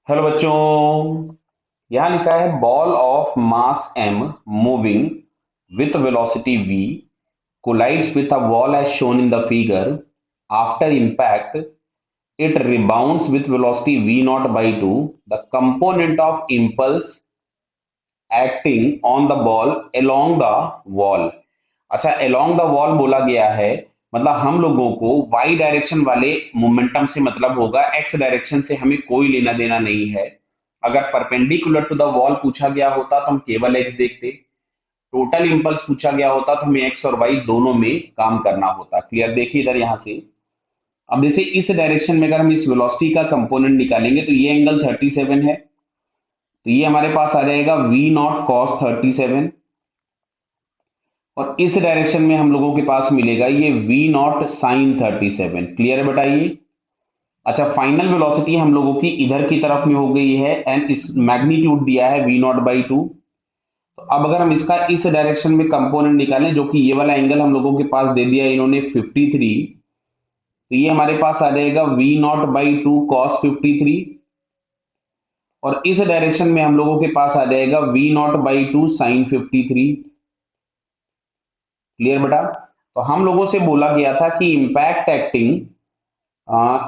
Hello बच्चों। यहाँ लिखा है ball of mass m moving with velocity v collides with a wall as shown in the figure. After impact, it rebounds with velocity v naught by 2. The component of impulse acting on the ball along the wall. अच्छा, along the wall बोला गया है, मतलब हम लोगों को y direction वाले momentum से मतलब होगा, x डायरेक्शन से हमें कोई लेना देना नहीं है। अगर परपेंडिकुलर टू द वॉल पूछा गया होता तो हम केवल x देखते। टोटल इंपल्स पूछा गया होता तो हमें x और y दोनों में काम करना होता। क्लियर? देखिए इधर यहाँ से। अब जैसे इस डायरेक्शन में अगर हम इस वेलोसिटी का कंपोनेंट निकालेंगे तो ये एंगल 37 है, तो ये हमारे पास आ जाएगा v नॉट कॉस 37। और इस डायरेक्शन में हम लोगों के पास मिलेगा ये v नॉट साइन 37। क्लियर है बेटा ये? अच्छा, फाइनल वेलोसिटी हम लोगों की इधर की तरफ में हो गई है एंड इस मैग्नीट्यूड दिया है v नॉट बाई 2। तो अब अगर हम इसका इस डायरेक्शन में कंपोनेंट निकालें, जो कि ये वाला एंगल हम लोगों के पास दे दिया इन्होंने 53, तो ये हमारे पास आ जाएगा v नॉट बाई 2 कॉस 53। और इस डायरेक्शन में हम लोगों के पास आ जाएगा v nought by 2 sine 53। Clear बेटा? तो हम लोगों से बोला गया था कि impact acting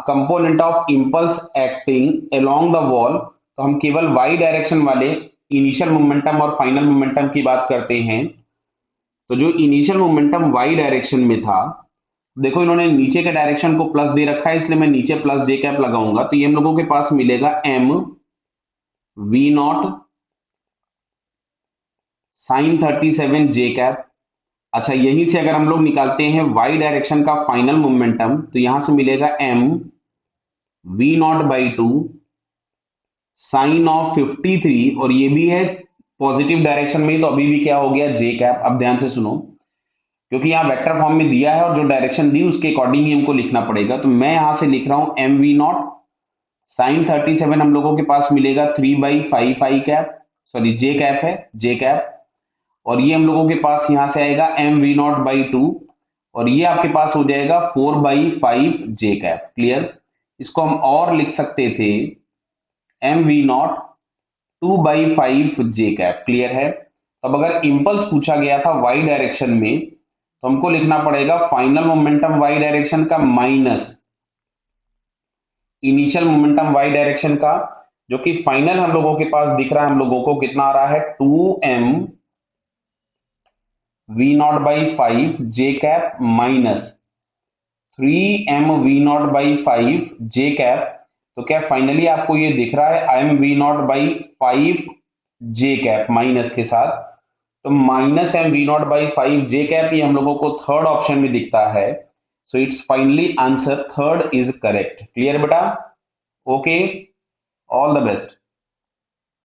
component of impulse acting along the wall, तो हम केवल y डायरेक्शन वाले इनिशियल मोमेंटम और फाइनल मोमेंटम की बात करते हैं। तो जो इनिशियल मोमेंटम y डायरेक्शन में था, देखो इन्होंने नीचे के डायरेक्शन को प्लस दे रखा है, इसलिए मैं नीचे प्लस जे कैप लगाऊंगा, तो ये हम लोगों के पास मिलेगा m v nought sine 37 j cap. अच्छा, यहीं से अगर हम लोग निकालते हैं y डायरेक्शन का फाइनल मोमेंटम, तो यहां से मिलेगा m v nought by 2 sine of 53, और ये भी है पॉजिटिव डायरेक्शन में, तो अभी भी क्या हो गया जे कैप। अब ध्यान से सुनो, क्योंकि यहाँ वेक्टर फॉर्म में दिया है और जो डायरेक्शन दी उसके अकॉर्डिंग ही हमको लिखना पड़ेगा, तो मैं यहां से लिख रहा हूं एम वी नॉट साइन 37 हम लोगों के पास मिलेगा 3/5 आई कैप, सॉरी जे कैप है, जे कैप। और ये हम लोगों के पास यहां से आएगा एम वी नॉट बाई 2, और ये आपके पास हो जाएगा 4/5 जे कैप। क्लियर? इसको हम और लिख सकते थे m v nought 2/5 j cap. Clear है? अब अगर इंपल्स पूछा गया था वाई डायरेक्शन में, तो हमको लिखना पड़ेगा फाइनल मोमेंटम वाई डायरेक्शन का minus initial momentum y direction का, जो कि फाइनल हम लोगों के पास दिख रहा है, हम लोगों को कितना आ रहा है 2m v naught by 5 j cap minus 3m v naught by 5 j cap. तो क्या फाइनली आपको ये दिख रहा है i m v naught by 5 j cap minus के साथ, तो माइनस m v naught by 5 j cap ये हम लोगों को थर्ड ऑप्शन में दिखता है। So it's finally answer third is correct. Clear बेटा? Okay, all the best.